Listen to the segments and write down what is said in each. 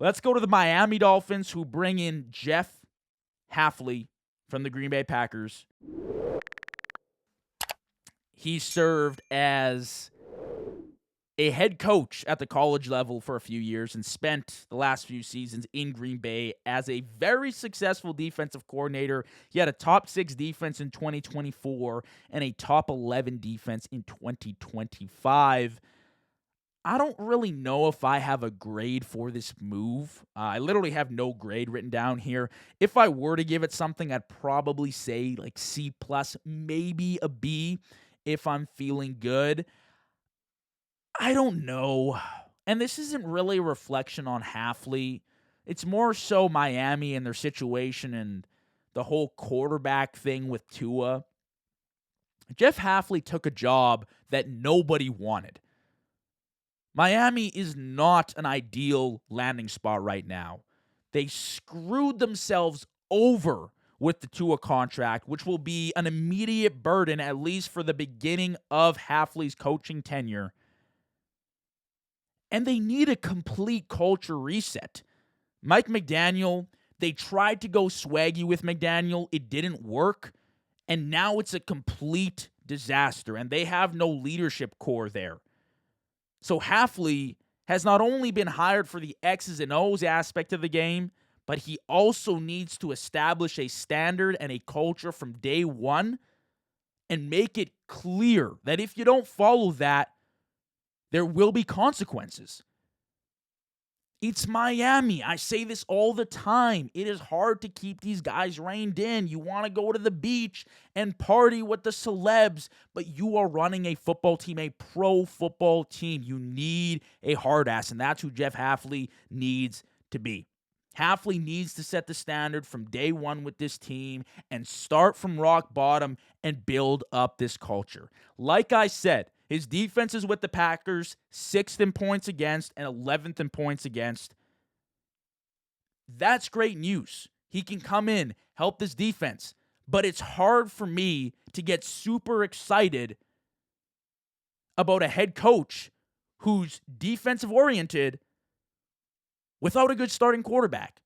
Let's go to the Miami Dolphins, who bring in Jeff Hafley from the Green Bay Packers. He served as a head coach at the college level for a few years and spent the last few seasons in Green Bay as a very successful defensive coordinator. He had a top 6 defense in 2024 and a top 11 defense in 2025. I don't really know if I have a grade for this move. I literally have no grade written down here. If I were to give it something, I'd probably say like C+, maybe a B if I'm feeling good. I don't know. And this isn't really a reflection on Hafley. It's more so Miami and their situation and the whole quarterback thing with Tua. Jeff Hafley took a job that nobody wanted. Miami is not an ideal landing spot right now. They screwed themselves over with the Tua contract, which will be an immediate burden, at least for the beginning of Hafley's coaching tenure. And they need a complete culture reset. Mike McDaniel, they tried to go swaggy with McDaniel. It didn't work. And now it's a complete disaster. And they have no leadership core there. So Hafley has not only been hired for the X's and O's aspect of the game, but he also needs to establish a standard and a culture from day one and make it clear that if you don't follow that, there will be consequences. It's Miami. I say this all the time. It is hard to keep these guys reined in. You want to go to the beach and party with the celebs, but you are running a football team, a pro football team. You need a hard ass, and that's who Jeff Hafley needs to be. Hafley needs to set the standard from day one with this team and start from rock bottom and build up this culture. Like I said, his defense is with the Packers, 6th in points against and 11th in points against. That's great news. He can come in, help this defense. But it's hard for me to get super excited about a head coach who's defensive-oriented without a good starting quarterback.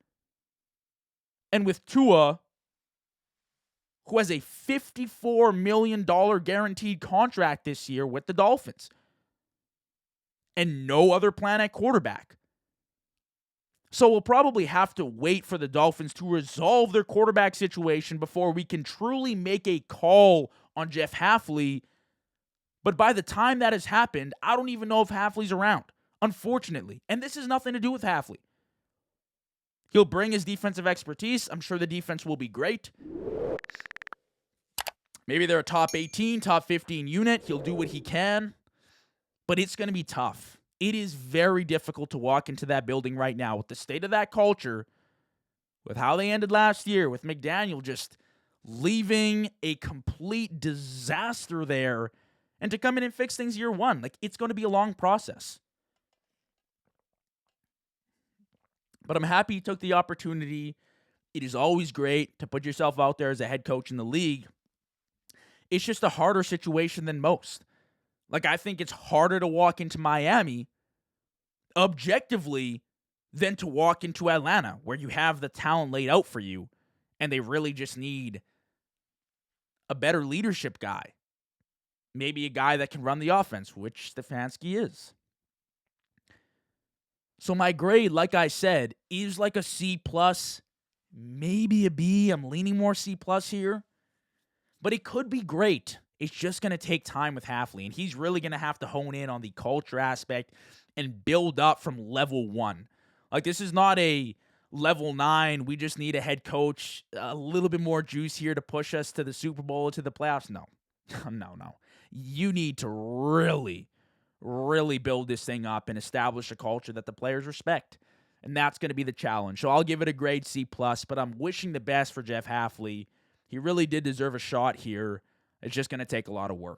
And with Tua, who has a $54 million guaranteed contract this year with the Dolphins, and no other plan at quarterback. So we'll probably have to wait for the Dolphins to resolve their quarterback situation before we can truly make a call on Jeff Hafley. But by the time that has happened, I don't even know if Hafley's around, unfortunately. And this has nothing to do with Hafley. He'll bring his defensive expertise. I'm sure the defense will be great. Maybe they're a top 18, top 15 unit. He'll do what he can. But it's going to be tough. It is very difficult to walk into that building right now with the state of that culture, with how they ended last year, with McDaniel just leaving a complete disaster there, and to come in and fix things year one. Like, it's going to be a long process. But I'm happy he took the opportunity. It is always great to put yourself out there as a head coach in the league. It's just a harder situation than most. Like, I think it's harder to walk into Miami objectively than to walk into Atlanta, where you have the talent laid out for you, and they really just need a better leadership guy. Maybe a guy that can run the offense, which Stefanski is. So my grade, like I said, is like a C+, maybe a B. I'm leaning more C+ here. But it could be great. It's just going to take time with Hafley, and he's really going to have to hone in on the culture aspect and build up from level 1. Like, this is not a level 9, we just need a head coach, a little bit more juice here to push us to the Super Bowl, to the playoffs. No. No. You need to really, really build this thing up and establish a culture that the players respect. And that's going to be the challenge. So I'll give it a grade C+, but I'm wishing the best for Jeff Hafley. He really did deserve a shot here. It's just going to take a lot of work.